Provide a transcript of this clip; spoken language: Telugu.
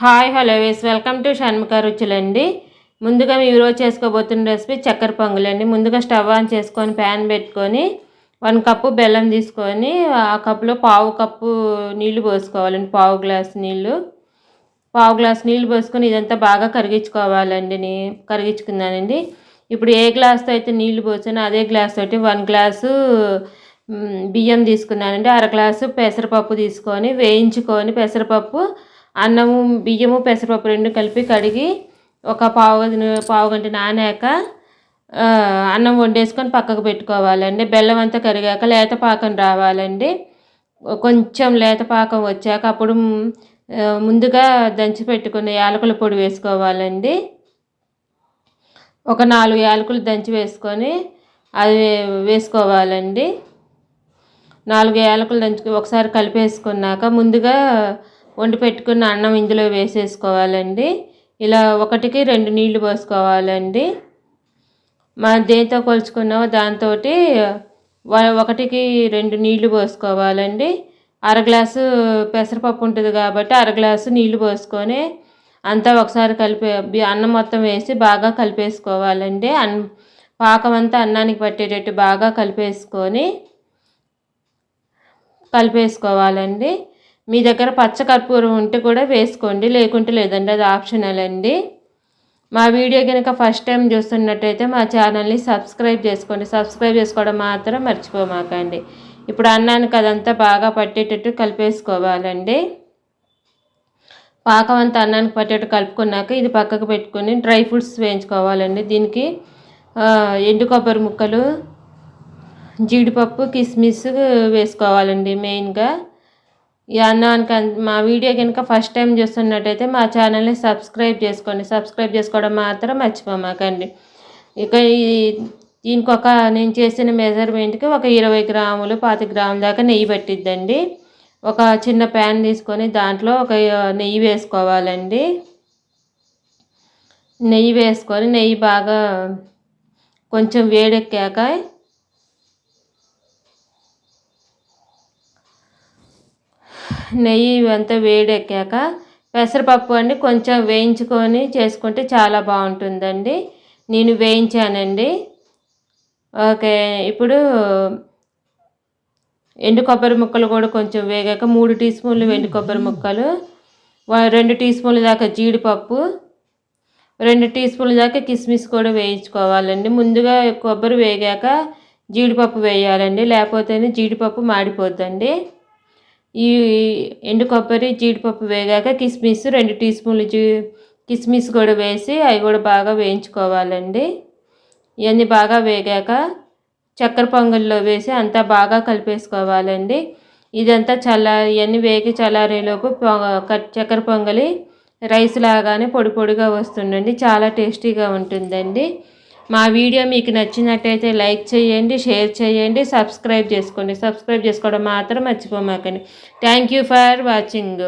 Hi hello welcome to Shanmukha రుచులండి. ముందుగా మేము ఈరోజు చేసుకోబోతున్న రెసిపీ చక్కెర పొంగలండి. ముందుగా స్టవ్ ఆన్ చేసుకొని ప్యాన్ పెట్టుకొని 1 కప్పు బెల్లం తీసుకొని ఆ కప్పులో పావు కప్పు నీళ్లు పోసుకోవాలండి. పావు గ్లాస్ నీళ్లు పోసుకొని ఇదంతా బాగా కరిగించుకోవాలండి. కరిగించుకున్నానండి. ఇప్పుడు ఏ గ్లాస్తో అయితే నీళ్లు పోసానో అదే గ్లాస్ తోటి 1 గ్లాసు బియ్యం తీసుకున్నానండి. అర గ్లాసు పెసరపప్పు తీసుకొని వేయించుకొని పెసరపప్పు అన్నము బియ్యము పెసరపప్పు రెండు కలిపి కడిగి ఒక పావు గంట నానాక అన్నం వండేసుకొని పక్కకు పెట్టుకోవాలండి. బెల్లం అంతా కరిగాక లేత పాకం రావాలండి. కొంచెం లేత పాకం వచ్చాక అప్పుడు ముందుగా దంచి పెట్టుకున్న యాలకుల పొడి వేసుకోవాలండి. ఒక 4 యాలకులు దంచి వేసుకొని అది వేసుకోవాలండి. 4 యాలకులు దంచి ఒకసారి కలిపేసుకున్నాక ముందుగా వండి పెట్టుకున్న అన్నం ఇందులో వేసేసుకోవాలండి. ఇలా 1కి 2 నీళ్లు పోసుకోవాలండి. మనం దేంతో కొలుచుకున్నామో దాంతో 1కి 2 నీళ్లు పోసుకోవాలండి. అర గ్లాసు పెసరపప్పు ఉంటుంది కాబట్టి అర గ్లాసు నీళ్లు పోసుకొని అంతా ఒకసారి అన్నం మొత్తం వేసి బాగా కలిపేసుకోవాలండి. పాకం అంతా అన్నానికి పట్టేటట్టు బాగా కలిపేసుకోవాలండి. మీ దగ్గర పచ్చకర్పూరం ఉంటే కూడా వేసుకోండి, లేకుంటే లేదండి, అది ఆప్షనల్ అండి. మా వీడియో కనుక ఫస్ట్ టైం చూస్తున్నట్టయితే మా ఛానల్ని సబ్స్క్రైబ్ చేసుకోండి. సబ్స్క్రైబ్ చేసుకోవడం మాత్రం మర్చిపోమాకండి. ఇప్పుడు అన్నానికి అదంతా బాగా పట్టేటట్టు కలిపేసుకోవాలండి. పాకం అంతా అన్నానికి పట్టేటట్టు కలుపుకున్నాక ఇది పక్కకు పెట్టుకొని డ్రై ఫ్రూట్స్ వేయించుకోవాలండి. దీనికి ఎండు కొబ్బరి ముక్కలు, జీడిపప్పు, కిస్మిస్ వేసుకోవాలండి. మెయిన్గా ఈ అన్నానికి మా వీడియో కనుక ఫస్ట్ టైం చూస్తున్నట్టయితే మా ఛానల్ని సబ్స్క్రైబ్ చేసుకోండి. సబ్స్క్రైబ్ చేసుకోవడం మాత్రం మర్చిపోమాకండి. ఇక దీనికి నేను చేసిన మెజర్మెంట్కి ఒక 20 గ్రాములు 25 గ్రాముల దాకా నెయ్యి పట్టిద్దండి. ఒక చిన్న ప్యాన్ తీసుకొని దాంట్లో ఒక నెయ్యి వేసుకోవాలండి. నెయ్యి వేసుకొని నెయ్యి బాగా కొంచెం వేడెక్కాక నెయ్యి అంతా వేడెక్కాక పెసరపప్పు అండి కొంచెం వేయించుకొని చేసుకుంటే చాలా బాగుంటుందండి. నేను వేయించానండి. ఓకే, ఇప్పుడు ఎండు కొబ్బరి ముక్కలు కూడా కొంచెం వేగాక 3 టీ స్పూన్లు ఎండు కొబ్బరి ముక్కలు, 2 టీ స్పూన్ల దాకా జీడిపప్పు, 2 టీ స్పూన్ల దాకా కిస్మిస్ కూడా వేయించుకోవాలండి. ముందుగా కొబ్బరి వేగాక జీడిపప్పు వేయాలండి, లేకపోతే జీడిపప్పు మాడిపోద్దండి. ఈ ఎండు కొబ్బరి జీడిపప్పు వేగాక కిస్మిస్ 2 టీ స్పూన్లు కిస్మిస్ కూడా వేసి అవి కూడా బాగా వేయించుకోవాలండి. ఇవన్నీ బాగా వేగాక చక్కెర పొంగల్లో వేసి అంతా బాగా కలిపేసుకోవాలండి. ఇదంతా ఇవన్నీ వేగి చల్లారేలోపు చక్కెర పొంగలి రైస్ లాగానే పొడి పొడిగా వస్తుందండి. చాలా టేస్టీగా ఉంటుందండి. మా వీడియో మీకు నచ్చినట్టయితే లైక్ చేయండి, షేర్ చేయండి, సబ్స్క్రైబ్ చేసుకోండి. సబ్స్క్రైబ్ చేసుకోవడం మాత్రం మర్చిపోమాకండి. Thank you for watching.